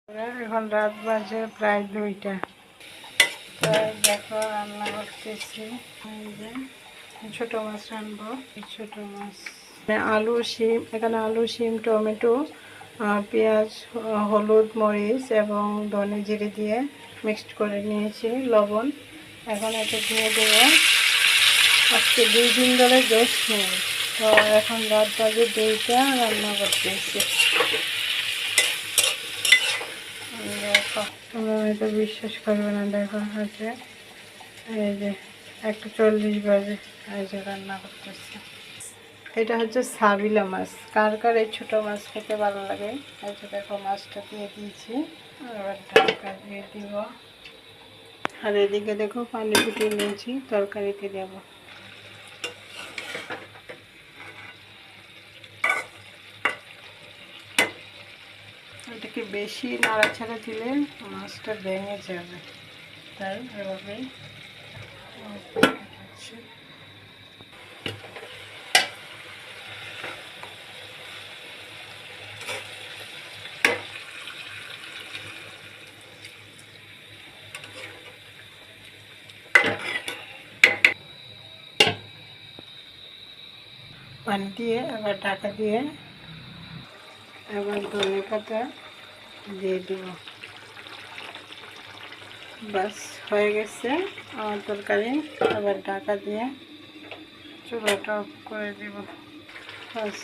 এখন রাত বাজে প্রায় 2টা। তাই দেখো রান্না করতেছি। এই যে ছোটো মাছ রানবো। ছোটো মাছ আলু শিম, এখানে আলু শিম টমেটো পেঁয়াজ হলুদ মরিচ এবং ধনে জিরে দিয়ে মিক্সড করে নিয়েছি, লবণ। এখন এটা দিয়ে দেবো। আজকে 2 দিন ধরে গ্যাস নেই, তো এখন রাত বাজে 2টা, রান্না করতেছি। দেখো তোমরা হয়তো বিশ্বাস করবে না, দেখো হচ্ছে এই যে 1:40 বাজে, এই যে রান্না করতেছি। এটা হচ্ছে সাবিলা মাছ। কার কার এই ছোটো মাছ খেতে ভালো লাগে। এই যে দেখো মাছটা দিয়ে দিয়েছি, এবার ঢাকা দিয়ে দিব। আর এদিকে দেখো পানি ফুটিয়ে নিয়েছি, তরকারিতে দেব। এটাকে বেশি নাড়াচাড়া দিলে মাছটা ভেঙে যাবে, তাই এভাবেই পানি দিয়ে এবার ঢাকা দিয়ে এবার ধনে পাতা দিয়ে দেব। বাস হয়ে গেছে আমার তরকারি। আবার ঢাকা দিয়ে চুলাটা অফ করে দেব। বাস।